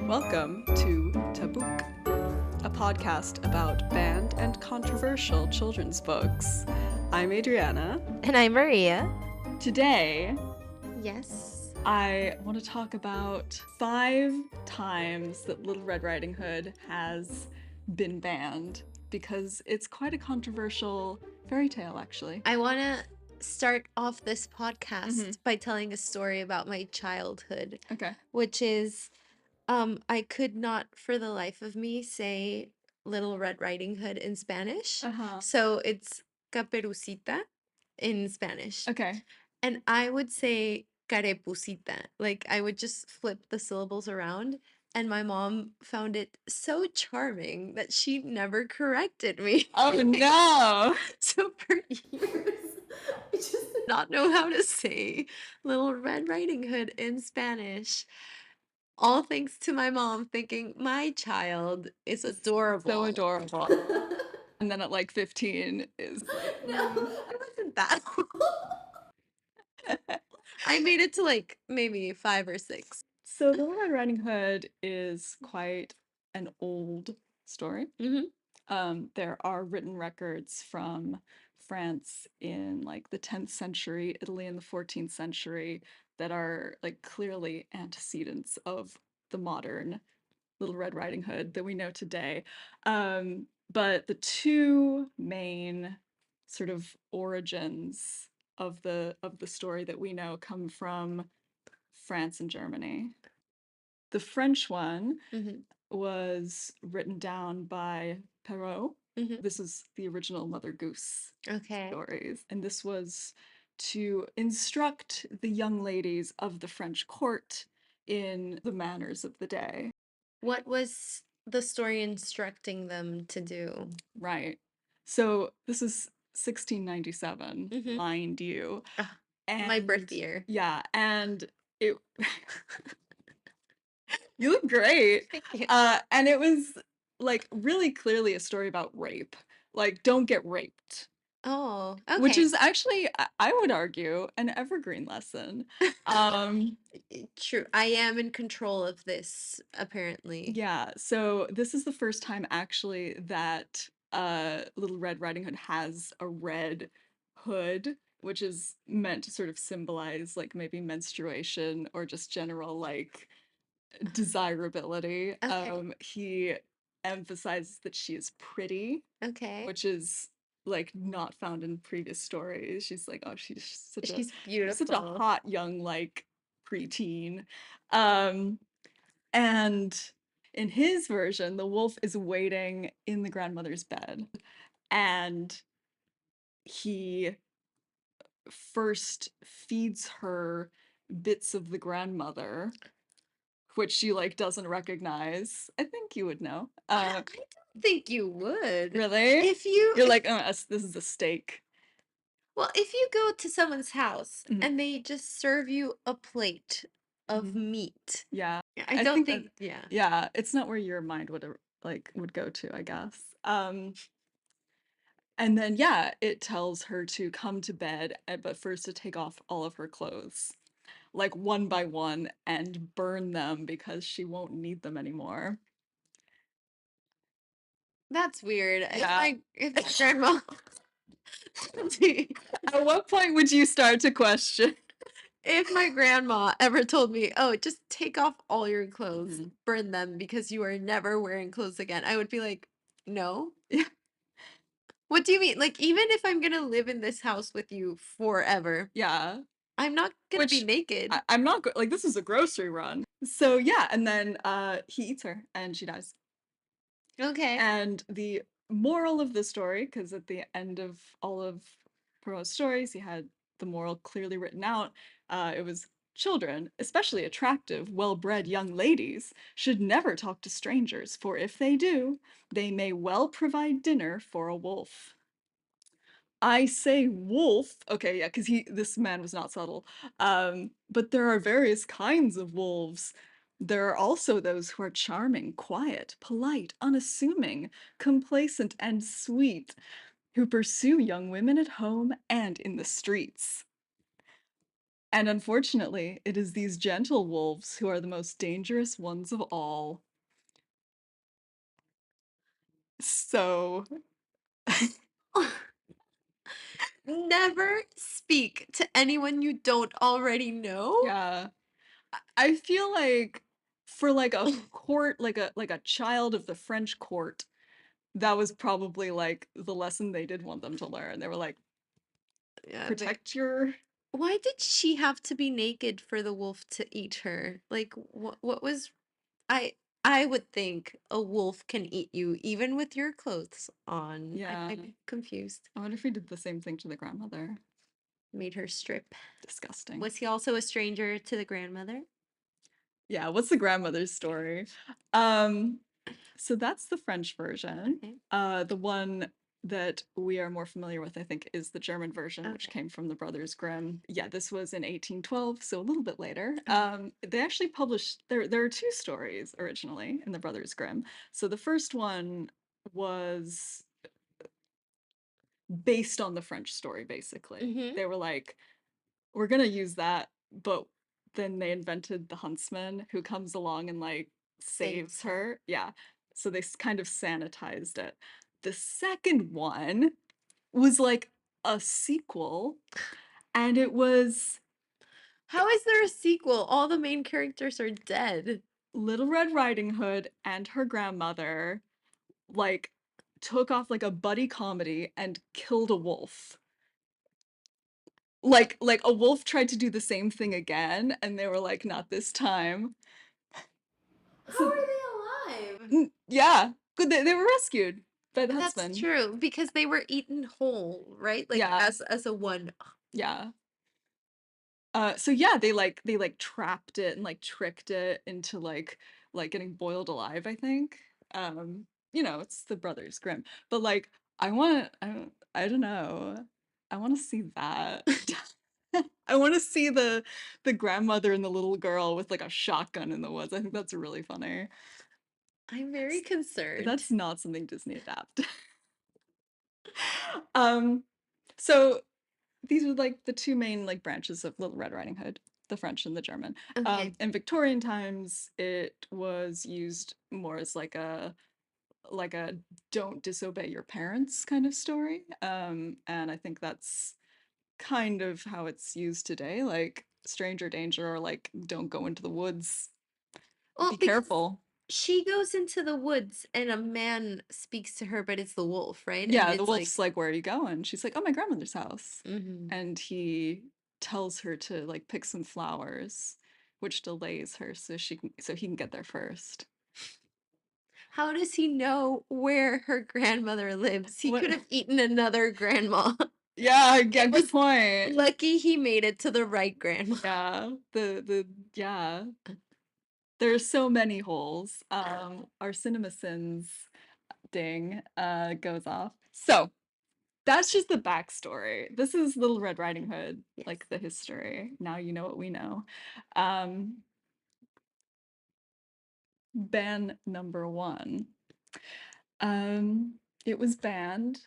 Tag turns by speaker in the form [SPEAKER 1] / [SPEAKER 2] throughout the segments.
[SPEAKER 1] Welcome to Tabuk, a podcast about banned and controversial children's books. I'm Adrianna.
[SPEAKER 2] And I'm Maria.
[SPEAKER 1] Today,
[SPEAKER 2] Yes.
[SPEAKER 1] I want to talk about 5 times that Little Red Riding Hood has been banned because it's quite a controversial fairy tale, actually.
[SPEAKER 2] I want to start off this podcast by telling a story about my childhood,
[SPEAKER 1] Okay.
[SPEAKER 2] which is I could not for the life of me say Little Red Riding Hood in Spanish.
[SPEAKER 1] Uh-huh.
[SPEAKER 2] So it's Caperucita in Spanish.
[SPEAKER 1] Okay.
[SPEAKER 2] And I would say Carepucita. Like I would just flip the syllables around. And my mom found it so charming that she never corrected me.
[SPEAKER 1] Oh no!
[SPEAKER 2] So for years, I just did not know how to say Little Red Riding Hood in Spanish. All thanks to my mom thinking my child is adorable.
[SPEAKER 1] So adorable. And then at like 15 is
[SPEAKER 2] No, I wasn't that old. I made it to like maybe 5 or 6.
[SPEAKER 1] So Little Red Riding Hood is quite an old story. There are written records from France in like the 10th century, Italy in the 14th century, that are like clearly antecedents of the modern Little Red Riding Hood that we know today. But the two main sort of origins of the story that we know come from France and Germany. The French one was written down by Perrault. This is the original Mother Goose stories. And this was to instruct the young ladies of the French court in the manners of the day.
[SPEAKER 2] What was the story instructing them to do?
[SPEAKER 1] Right. So this is 1697, mind you.
[SPEAKER 2] My birth year.
[SPEAKER 1] Yeah, and it you look great.
[SPEAKER 2] Thank you.
[SPEAKER 1] And it was like really clearly a story about rape. Like, don't get raped.
[SPEAKER 2] Oh, okay.
[SPEAKER 1] Which is actually, I would argue, an evergreen lesson.
[SPEAKER 2] True. I am in control of this, apparently.
[SPEAKER 1] Yeah, so this is the first time actually that Little Red Riding Hood has a red hood, which is meant to sort of symbolize like maybe menstruation or just general like desirability.
[SPEAKER 2] Okay.
[SPEAKER 1] He emphasizes that she is pretty,
[SPEAKER 2] Okay.
[SPEAKER 1] which is like not found in previous stories. She's like, oh, she's
[SPEAKER 2] She's beautiful.
[SPEAKER 1] such a hot young like preteen. And in his version, the wolf is waiting in the grandmother's bed, and he first feeds her bits of the grandmother, which she like doesn't recognize. I think you would know.
[SPEAKER 2] I don't think you would.
[SPEAKER 1] Really?
[SPEAKER 2] If you
[SPEAKER 1] You're like, oh, this is a steak.
[SPEAKER 2] Well, if you go to someone's house
[SPEAKER 1] Mhm.
[SPEAKER 2] and they just serve you a plate of
[SPEAKER 1] Mhm.
[SPEAKER 2] meat.
[SPEAKER 1] Yeah.
[SPEAKER 2] I don't think yeah.
[SPEAKER 1] Yeah, it's not where your mind would go to, I guess. And then yeah, it tells her to come to bed, but first to take off all of her clothes, like one by one, and burn them because she won't need them anymore.
[SPEAKER 2] That's weird.
[SPEAKER 1] Yeah.
[SPEAKER 2] If my grandma
[SPEAKER 1] At what point would you start to question?
[SPEAKER 2] if my grandma ever told me, "Oh, just take off all your clothes,
[SPEAKER 1] Mhm.
[SPEAKER 2] burn them because you are never wearing clothes again," I would be like, "No."
[SPEAKER 1] Yeah.
[SPEAKER 2] What do you mean? Like, even if I'm gonna live in this house with you forever,
[SPEAKER 1] Yeah.
[SPEAKER 2] I'm not gonna be naked.
[SPEAKER 1] I'm not like this is a grocery run. So yeah, and then he eats her and she dies.
[SPEAKER 2] Okay.
[SPEAKER 1] And the moral of the story, because at the end of all of Perrault's stories, he had the moral clearly written out. It was children, especially attractive, well-bred young ladies, should never talk to strangers, for if they do, they may well provide dinner for a wolf. I say wolf. Okay, yeah, because this man was not subtle. But there are various kinds of wolves. There are also those who are charming, quiet, polite, unassuming, complacent, and sweet, who pursue young women at home and in the streets. And unfortunately, it is these gentle wolves who are the most dangerous ones of all. So,
[SPEAKER 2] Never speak to anyone you don't already know?
[SPEAKER 1] yeah. I feel like for like a court, like a child of the French court, that was probably like the lesson they did want them to learn. They were like,
[SPEAKER 2] Yeah, they
[SPEAKER 1] protect your
[SPEAKER 2] why did she have to be naked for the wolf to eat her? Like, what was I I would think a wolf can eat you even with your clothes on.
[SPEAKER 1] yeah.
[SPEAKER 2] I'm confused.
[SPEAKER 1] I wonder if he did the same thing to the grandmother.
[SPEAKER 2] Made her strip.
[SPEAKER 1] Disgusting.
[SPEAKER 2] Was he also a stranger to the grandmother?
[SPEAKER 1] Yeah, what's the grandmother's story? Um, so that's the French version.
[SPEAKER 2] Okay.
[SPEAKER 1] The one that we are more familiar with, I think, is the German version, which
[SPEAKER 2] Okay.
[SPEAKER 1] came from the Brothers Grimm. Yeah, this was in 1812, so a little bit later.
[SPEAKER 2] Okay.
[SPEAKER 1] They actually published there are two stories originally in the Brothers Grimm. So the first one was based on the French story, basically.
[SPEAKER 2] Mhm.
[SPEAKER 1] They were like, we're gonna use that, but then they invented the huntsman who comes along and like saves
[SPEAKER 2] Saves her.
[SPEAKER 1] her. Yeah. So they kind of sanitized it. The second one was like a sequel, and it was
[SPEAKER 2] How is there a sequel? All the main characters are dead.
[SPEAKER 1] Little Red Riding Hood and her grandmother like took off like a buddy comedy and killed a wolf. Like a wolf tried to do the same thing again, and they were like, not this time.
[SPEAKER 2] How
[SPEAKER 1] So
[SPEAKER 2] are they alive?
[SPEAKER 1] Yeah, good they were rescued by the
[SPEAKER 2] That's
[SPEAKER 1] huntsman.
[SPEAKER 2] true because they were eaten whole, right? Like
[SPEAKER 1] Yeah,
[SPEAKER 2] as a one.
[SPEAKER 1] yeah. So yeah, they trapped it and like tricked it into like getting boiled alive, I think. It's the Brothers Grimm. But like I don't know. I want to see that. I want to see the grandmother and the little girl with like a shotgun in the woods. I think that's really funny.
[SPEAKER 2] I'm very
[SPEAKER 1] That's
[SPEAKER 2] concerned.
[SPEAKER 1] not something Disney adapt. Um, so these are like the two main like branches of Little Red Riding Hood, the French and the German.
[SPEAKER 2] Okay.
[SPEAKER 1] In Victorian times, it was used more as like a don't disobey your parents kind of story. And I think that's kind of how it's used today, like stranger danger or like don't go into the woods.
[SPEAKER 2] Well,
[SPEAKER 1] Be
[SPEAKER 2] because
[SPEAKER 1] careful.
[SPEAKER 2] she goes into the woods and a man speaks to her, but it's the wolf, right? And
[SPEAKER 1] Yeah, the
[SPEAKER 2] it's
[SPEAKER 1] wolf's
[SPEAKER 2] like,
[SPEAKER 1] like, "Where are you going?" She's like, "Oh, my grandmother's house."
[SPEAKER 2] mhm.
[SPEAKER 1] And he tells her to like pick some flowers, which delays her so he can get there first.
[SPEAKER 2] How does he know where her grandmother lives? He
[SPEAKER 1] What
[SPEAKER 2] could have eaten another grandma.
[SPEAKER 1] Yeah, yeah,
[SPEAKER 2] It
[SPEAKER 1] good
[SPEAKER 2] was
[SPEAKER 1] point.
[SPEAKER 2] lucky he made it to the right grandma.
[SPEAKER 1] Yeah, yeah. There are so many holes. Our CinemaSins ding goes off. So that's just the backstory. This is Little Red Riding Hood,
[SPEAKER 2] Yes.
[SPEAKER 1] like the history. Now you know what we know. Um, ban number one. It was banned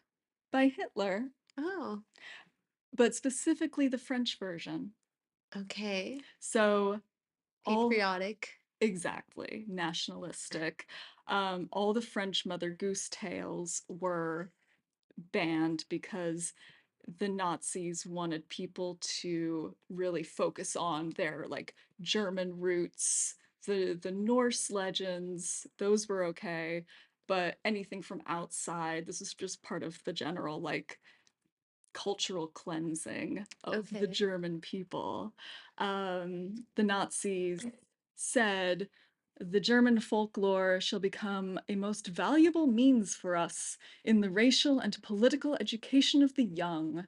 [SPEAKER 1] by Hitler,
[SPEAKER 2] Oh,
[SPEAKER 1] but specifically the French version.
[SPEAKER 2] okay.
[SPEAKER 1] So all
[SPEAKER 2] Patriotic.
[SPEAKER 1] exactly nationalistic. All the French Mother Goose tales were banned because the Nazis wanted people to really focus on their like German roots, the Norse legends, those were okay, but anything from outside, this is just part of the general like cultural cleansing of the
[SPEAKER 2] Okay.
[SPEAKER 1] German people. The Nazis said the German folklore shall become a most valuable means for us in the racial and political education of the young.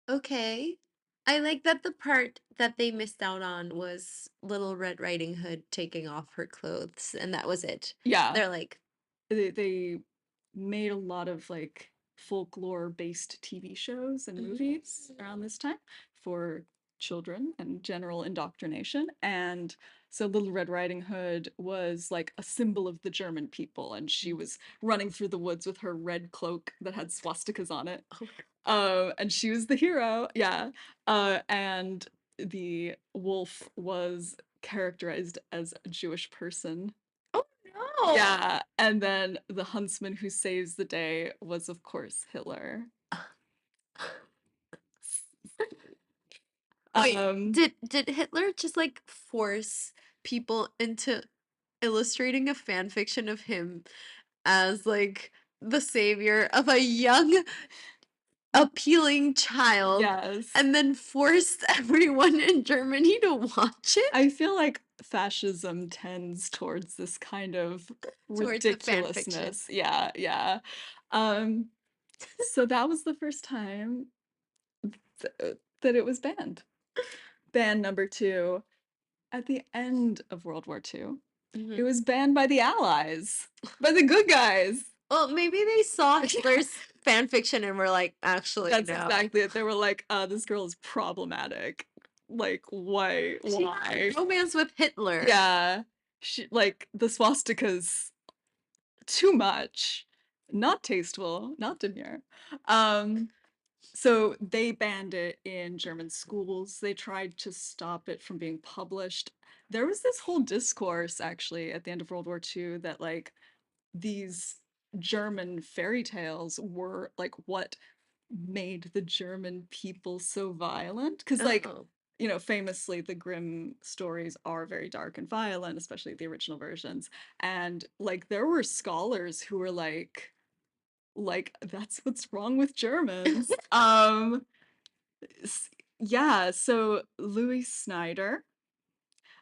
[SPEAKER 2] Okay. I like that the part that they missed out on was Little Red Riding Hood taking off her clothes, and that was it.
[SPEAKER 1] Yeah,
[SPEAKER 2] They're like,
[SPEAKER 1] they made a lot of like folklore-based TV shows and
[SPEAKER 2] mhm,
[SPEAKER 1] movies around this time for children and general indoctrination. And so Little Red Riding Hood was like a symbol of the German people, and she
[SPEAKER 2] mhm.
[SPEAKER 1] was running through the woods with her red cloak that had swastikas on it. And she was the hero, yeah. And the wolf was characterized as a Jewish person.
[SPEAKER 2] Oh, no.
[SPEAKER 1] Yeah, and then the huntsman who saves the day was, of course, Hitler.
[SPEAKER 2] Wait,
[SPEAKER 1] Um,
[SPEAKER 2] did Hitler just, like, force people into illustrating a fan fiction of him as, like, the savior of a young, appealing child,
[SPEAKER 1] yes.
[SPEAKER 2] and then forced everyone in Germany to watch it?
[SPEAKER 1] I feel like fascism tends towards this kind of
[SPEAKER 2] Towards the fan fiction.
[SPEAKER 1] ridiculousness. Yeah, yeah. Um, so that was the first time that it was banned. Ban number 2, at the end of World War II, it
[SPEAKER 2] Mhm.
[SPEAKER 1] was banned by the Allies, by the good guys.
[SPEAKER 2] Well, maybe they saw Hitler's fan fiction and were like, "Actually,
[SPEAKER 1] That's
[SPEAKER 2] no."
[SPEAKER 1] exactly it. They were like, this girl is problematic. Like, why?
[SPEAKER 2] She had
[SPEAKER 1] Why?"
[SPEAKER 2] a romance with Hitler.
[SPEAKER 1] Yeah. She like, the swastikas too much, not tasteful, not demure. Um, so they banned it in German schools. They tried to stop it from being published. There was this whole discourse actually at the end of World War II that like these German fairy tales were like what made the German people so violent. Because like,
[SPEAKER 2] Oh,
[SPEAKER 1] you know, famously the Grimm stories are very dark and violent, especially the original versions. And like there were scholars who were like that's what's wrong with Germans. S- yeah, so Louis Snyder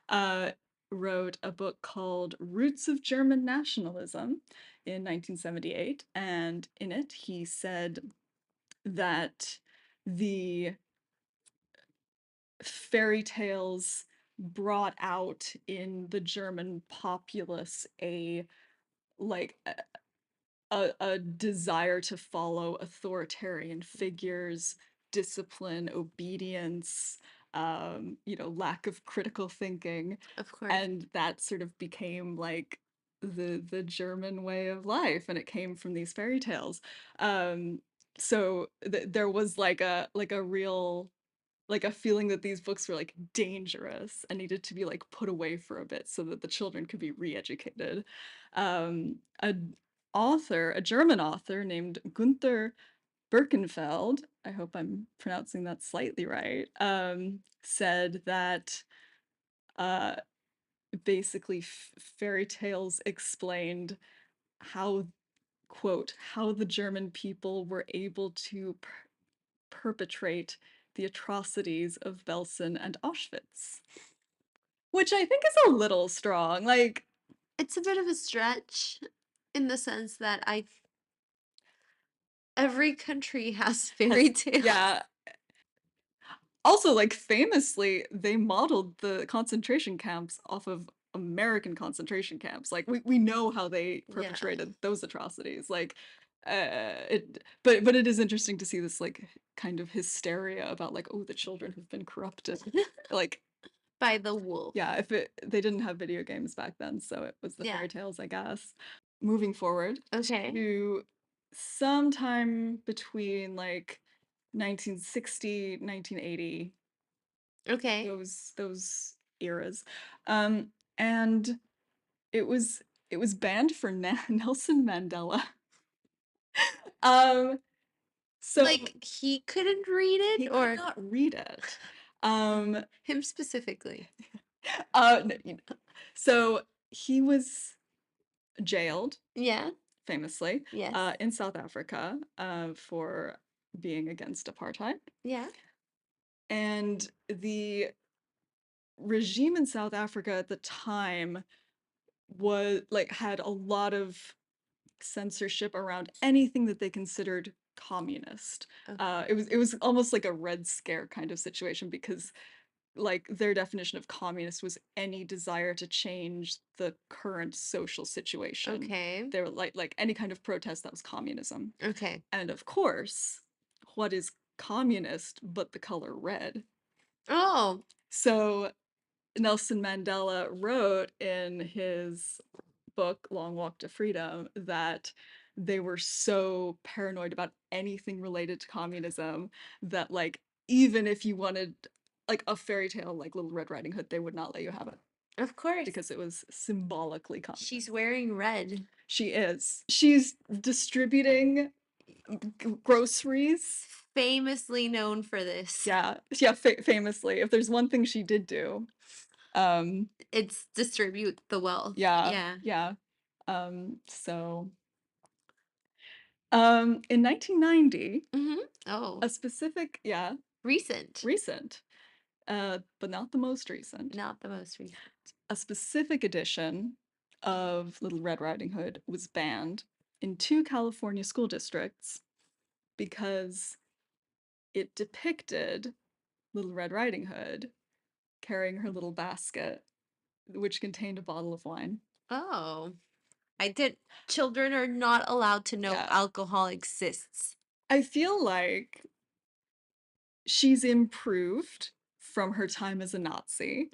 [SPEAKER 1] uh wrote a book called Roots of German Nationalism in 1978, and in it he said that the fairy tales brought out in the German populace a like a desire to follow authoritarian figures, discipline, obedience, you know, lack of critical thinking,
[SPEAKER 2] of course.
[SPEAKER 1] and that sort of became like the German way of life, and it came from these fairy tales. Um, so there was like a real like a feeling that these books were like dangerous and needed to be like put away for a bit so that the children could be re-educated. A author, a German author named Gunther Birkenfeld, I hope I'm pronouncing that slightly right, said that uh, basically fairy tales explained how, quote, how the German people were able to perpetrate the atrocities of Belsen and Auschwitz, which I think is a little strong. Like,
[SPEAKER 2] It's a bit of a stretch in the sense that every country has
[SPEAKER 1] has
[SPEAKER 2] fairy tales.
[SPEAKER 1] yeah. Also, like famously, they modeled the concentration camps off of American concentration camps. Like we know how they
[SPEAKER 2] Yeah,
[SPEAKER 1] perpetrated those atrocities. Like it but it is interesting to see this like kind of hysteria about like, oh, the children have been corrupted. Like
[SPEAKER 2] by the wolf.
[SPEAKER 1] yeah, if it they didn't have video games back then, so it was the
[SPEAKER 2] Yeah.
[SPEAKER 1] fairy tales, I guess. Moving forward
[SPEAKER 2] Okay.
[SPEAKER 1] to sometime between like 1960, 1980,
[SPEAKER 2] Okay.
[SPEAKER 1] those eras. Um, and it was it was banned for Nelson Mandela. Um, so
[SPEAKER 2] Like, he couldn't read
[SPEAKER 1] he
[SPEAKER 2] it
[SPEAKER 1] could
[SPEAKER 2] or
[SPEAKER 1] not read it. Um,
[SPEAKER 2] him specifically?
[SPEAKER 1] so he was jailed
[SPEAKER 2] Yeah.
[SPEAKER 1] famously,
[SPEAKER 2] Yes.
[SPEAKER 1] in South Africa, for being against apartheid.
[SPEAKER 2] Yeah.
[SPEAKER 1] And the regime in South Africa at the time was like had a lot of censorship around anything that they considered communist.
[SPEAKER 2] Okay.
[SPEAKER 1] It was almost like a Red Scare kind of situation because like their definition of communist was any desire to change the current social situation.
[SPEAKER 2] Okay.
[SPEAKER 1] They were like any kind of protest that was communism.
[SPEAKER 2] Okay.
[SPEAKER 1] And of course, what is communist but the color red?
[SPEAKER 2] Oh,
[SPEAKER 1] So Nelson Mandela wrote in his book Long Walk to Freedom that they were so paranoid about anything related to communism that, like, even if you wanted, like, a fairy tale like Little Red Riding Hood, they would not let you have it
[SPEAKER 2] Of course.
[SPEAKER 1] because it was symbolically
[SPEAKER 2] She's
[SPEAKER 1] communist.
[SPEAKER 2] wearing red.
[SPEAKER 1] She is. She's distributing groceries.
[SPEAKER 2] Famously known for this.
[SPEAKER 1] Yeah, yeah, famously, if there's one thing she did do, um,
[SPEAKER 2] It's distribute the wealth.
[SPEAKER 1] yeah,
[SPEAKER 2] Yeah.
[SPEAKER 1] yeah, so, in 1990,
[SPEAKER 2] Mhm. Oh,
[SPEAKER 1] a specific yeah,
[SPEAKER 2] recent.
[SPEAKER 1] recent, but not the most recent,
[SPEAKER 2] Not the most recent.
[SPEAKER 1] a specific edition of Little Red Riding Hood was banned in 2 California school districts because it depicted Little Red Riding Hood carrying her little basket, which contained a bottle of wine.
[SPEAKER 2] Oh. I did Children are not allowed to know
[SPEAKER 1] Yeah.
[SPEAKER 2] alcohol exists.
[SPEAKER 1] I feel like she's improved from her time as a Nazi.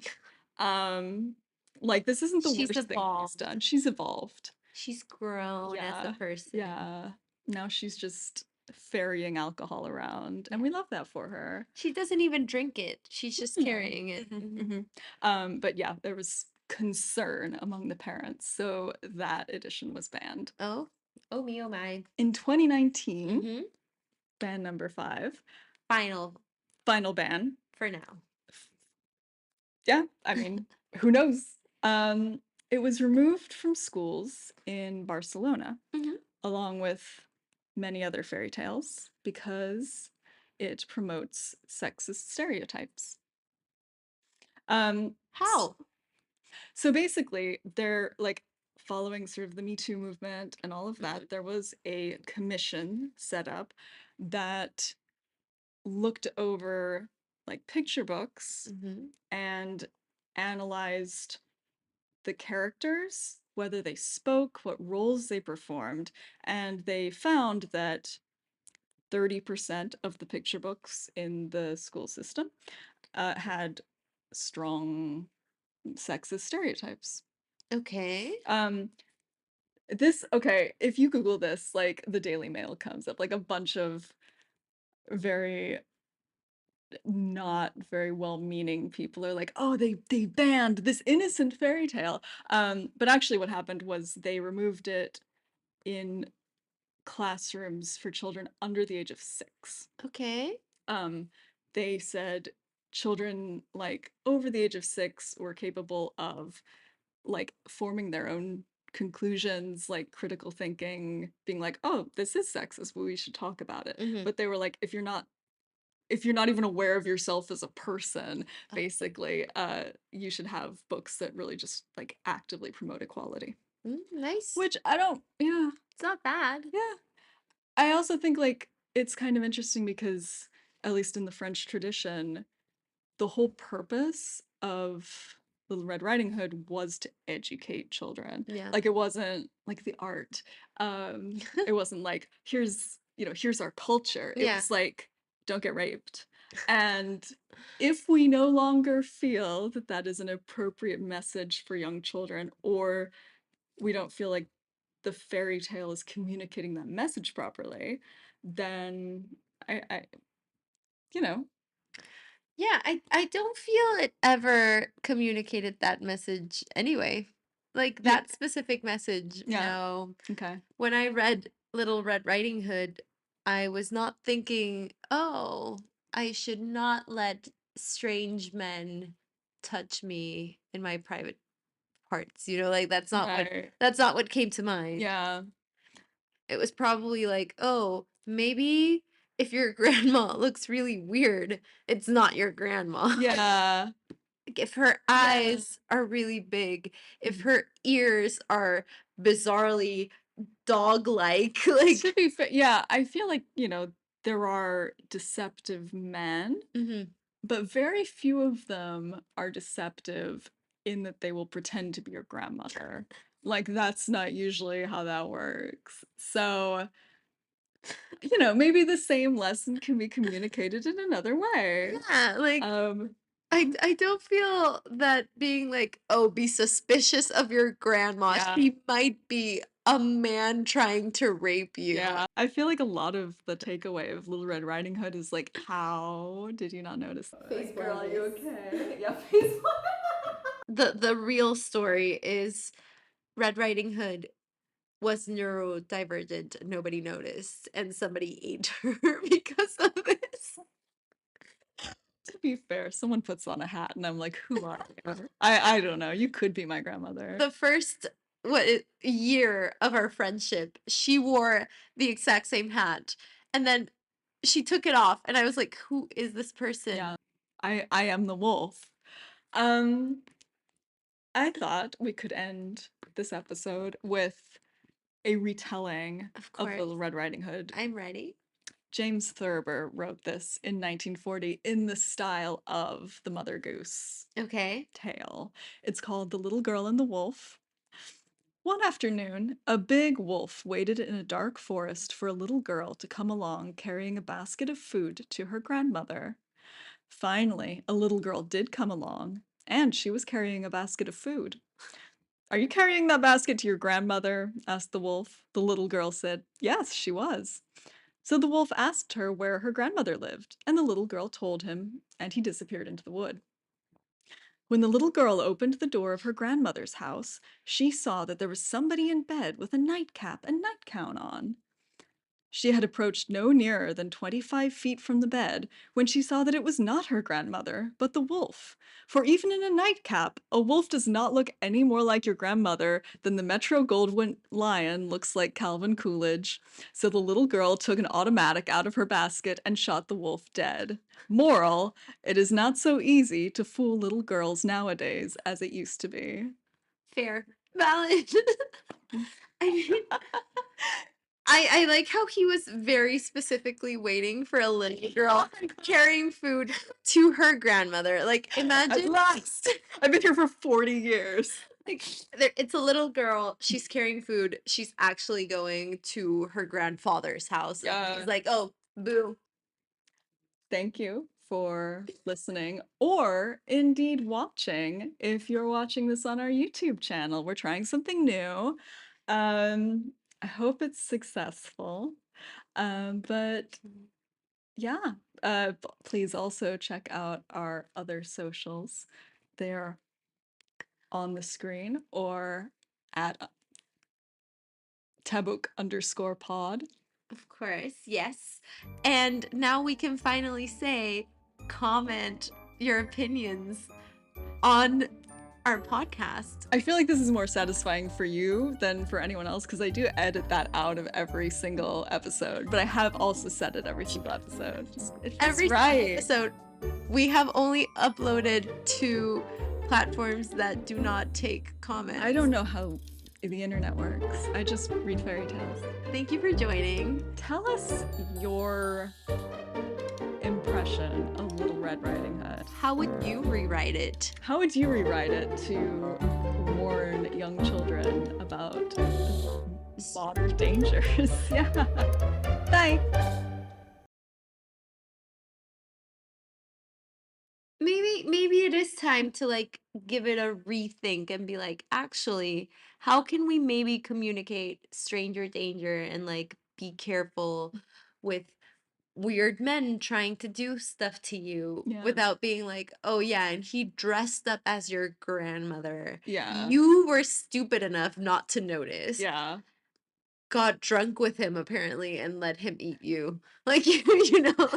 [SPEAKER 1] Um, like, this isn't the
[SPEAKER 2] She's
[SPEAKER 1] worst thing she's done.
[SPEAKER 2] evolved.
[SPEAKER 1] She's evolved.
[SPEAKER 2] She's grown as a
[SPEAKER 1] Yeah,
[SPEAKER 2] person.
[SPEAKER 1] yeah. Now she's just ferrying alcohol around, and
[SPEAKER 2] Yeah.
[SPEAKER 1] we love that for her.
[SPEAKER 2] She doesn't even drink it. She's just
[SPEAKER 1] No.
[SPEAKER 2] carrying it.
[SPEAKER 1] Mhm,
[SPEAKER 2] Mhm.
[SPEAKER 1] mhm. But yeah, there was concern among the parents, so that edition was banned.
[SPEAKER 2] Oh. Oh me, oh my.
[SPEAKER 1] In 2019,
[SPEAKER 2] Mhm.
[SPEAKER 1] ban number 5,
[SPEAKER 2] Final
[SPEAKER 1] final ban.
[SPEAKER 2] for now.
[SPEAKER 1] Yeah, I mean, who knows? It was removed from schools in Barcelona,
[SPEAKER 2] Mhm.
[SPEAKER 1] along with many other fairy tales, because it promotes sexist stereotypes. Um, s-
[SPEAKER 2] How?
[SPEAKER 1] so basically, they're like following sort of the Me Too movement and all of
[SPEAKER 2] Mhm.
[SPEAKER 1] that. There was a commission set up that looked over like picture books
[SPEAKER 2] Mhm.
[SPEAKER 1] and analyzed the characters, whether they spoke, what roles they performed, and they found that 30% of the picture books in the school system had strong sexist stereotypes.
[SPEAKER 2] Okay.
[SPEAKER 1] Um, okay, if you Google this, like the Daily Mail comes up, like a bunch of very not very well-meaning people are like, "Oh, they banned this innocent fairy tale." But actually what happened was they removed it in classrooms for children under the age of 6.
[SPEAKER 2] Okay.
[SPEAKER 1] Um, they said children, like, over the age of 6 were capable of, like, forming their own conclusions, like, critical thinking, being like, "Oh, this is sexist, but we should talk about it."
[SPEAKER 2] Mhm.
[SPEAKER 1] But they were like, if you're not even aware of yourself as a person,
[SPEAKER 2] Oh.
[SPEAKER 1] basically, you should have books that really just, like, actively promote equality.
[SPEAKER 2] Nice.
[SPEAKER 1] Which I don't yeah,
[SPEAKER 2] It's not bad.
[SPEAKER 1] yeah. I also think, like, it's kind of interesting because, at least in the French tradition, the whole purpose of Little Red Riding Hood was to educate children.
[SPEAKER 2] Yeah.
[SPEAKER 1] Like, it wasn't like the art. It wasn't like, here's our culture. It
[SPEAKER 2] Yeah.
[SPEAKER 1] was like, don't get raped. And if we no longer feel that that is an appropriate message for young children, or we don't feel like the fairy tale is communicating that message properly, then I you know,
[SPEAKER 2] Yeah, I don't feel it ever communicated that message anyway. Like
[SPEAKER 1] yeah,
[SPEAKER 2] that specific message,
[SPEAKER 1] yeah,
[SPEAKER 2] no.
[SPEAKER 1] okay.
[SPEAKER 2] When I read Little Red Riding Hood, I was not thinking, "Oh, I should not let strange men touch me in my private parts." Like
[SPEAKER 1] Right.
[SPEAKER 2] that's not what came to mind.
[SPEAKER 1] Yeah.
[SPEAKER 2] It was probably like, "Oh, maybe if your grandma looks really weird, it's not your grandma."
[SPEAKER 1] Yeah.
[SPEAKER 2] Like, if her
[SPEAKER 1] Yeah.
[SPEAKER 2] eyes are really big, if
[SPEAKER 1] Mhm.
[SPEAKER 2] her ears are bizarrely dog-like,
[SPEAKER 1] To be fair, yeah, I feel like, there are deceptive men,
[SPEAKER 2] Mhm.
[SPEAKER 1] but very few of them are deceptive in that they will pretend to be your grandmother. Like, that's not usually how that works. So, maybe the same lesson can be communicated in another way.
[SPEAKER 2] Yeah, like,
[SPEAKER 1] Um,
[SPEAKER 2] I don't feel that being like, "Oh, be suspicious of your grandma,
[SPEAKER 1] yeah.
[SPEAKER 2] she might be a man trying to rape you.
[SPEAKER 1] Yeah, I feel like a lot of the takeaway of Little Red Riding Hood is like, how did you not notice
[SPEAKER 3] Face
[SPEAKER 1] that? Girl, are you
[SPEAKER 3] blindness.
[SPEAKER 1] okay? Yeah, face
[SPEAKER 2] The real story is Red Riding Hood was neurodivergent, nobody noticed, and somebody ate her because of this.
[SPEAKER 1] To be fair, someone puts on a hat and I'm like, who are you? I don't know. You could be my grandmother.
[SPEAKER 2] The first year of our friendship, she wore the exact same hat, and then she took it off, and I was like, "Who is this
[SPEAKER 1] Yeah.
[SPEAKER 2] person?"
[SPEAKER 1] I am the wolf. Um, I thought we could end this episode with a retelling
[SPEAKER 2] Of
[SPEAKER 1] of
[SPEAKER 2] course,
[SPEAKER 1] Little Red Riding Hood.
[SPEAKER 2] I'm ready.
[SPEAKER 1] James Thurber wrote this in 1940 in the style of the Mother Goose
[SPEAKER 2] Okay.
[SPEAKER 1] tale. It's called The Little Girl and the Wolf. One afternoon, a big wolf waited in a dark forest for a little girl to come along carrying a basket of food to her grandmother. Finally, a little girl did come along, and she was carrying a basket of food. Are you carrying that basket to your grandmother? Asked the wolf. The little girl said, yes, she was. So the wolf asked her where her grandmother lived, and the little girl told him, and he disappeared into the wood. When the little girl opened the door of her grandmother's house, she saw that there was somebody in bed with a nightcap and nightgown on. She had approached no nearer than 25 feet from the bed when she saw that it was not her grandmother, but the wolf. For even in a nightcap, a wolf does not look any more like your grandmother than the Metro Goldwyn lion looks like Calvin Coolidge. So the little girl took an automatic out of her basket and shot the wolf dead. Moral, it is not so easy to fool little girls nowadays as it used to be.
[SPEAKER 2] Fair. Valid. I mean, I like how he was very specifically waiting for a little girl carrying food to her grandmother. Like,
[SPEAKER 1] At
[SPEAKER 2] imagine
[SPEAKER 1] last! I've been here for 40 years.
[SPEAKER 2] like it's a little girl, she's carrying food, she's actually going to her grandfather's house. And
[SPEAKER 1] Yeah.
[SPEAKER 2] he's like, "Oh, boo."
[SPEAKER 1] Thank you for listening or indeed watching if you're watching this on our YouTube channel. We're trying something new. I hope it's successful. But yeah, please also check out our other socials. They're on the screen or at tabuk_pod.
[SPEAKER 2] Of course, yes. And now we can finally say, comment your opinions on our podcast.
[SPEAKER 1] I feel like this is more satisfying for you than for anyone else because I do edit that out of every single episode, but I have also said it every single episode. It feels
[SPEAKER 2] Every
[SPEAKER 1] right.
[SPEAKER 2] episode, we have only uploaded to platforms that do not take comments.
[SPEAKER 1] I don't know how the internet works. I just read fairy tales.
[SPEAKER 2] Thank you for joining.
[SPEAKER 1] Tell us your impression of Little Red Riding Hood.
[SPEAKER 2] How would you rewrite it?
[SPEAKER 1] How would you rewrite it to warn young children about modern dangers? Yeah. Bye.
[SPEAKER 2] Maybe it is time to like give it a rethink and be like, actually, how can we maybe communicate stranger danger and like be careful with weird men trying to do stuff to you
[SPEAKER 1] Yeah.
[SPEAKER 2] without being like, oh yeah, and he dressed up as your grandmother.
[SPEAKER 1] Yeah.
[SPEAKER 2] You were stupid enough not to notice.
[SPEAKER 1] Yeah.
[SPEAKER 2] Got drunk with him apparently and let him eat you. Like you know.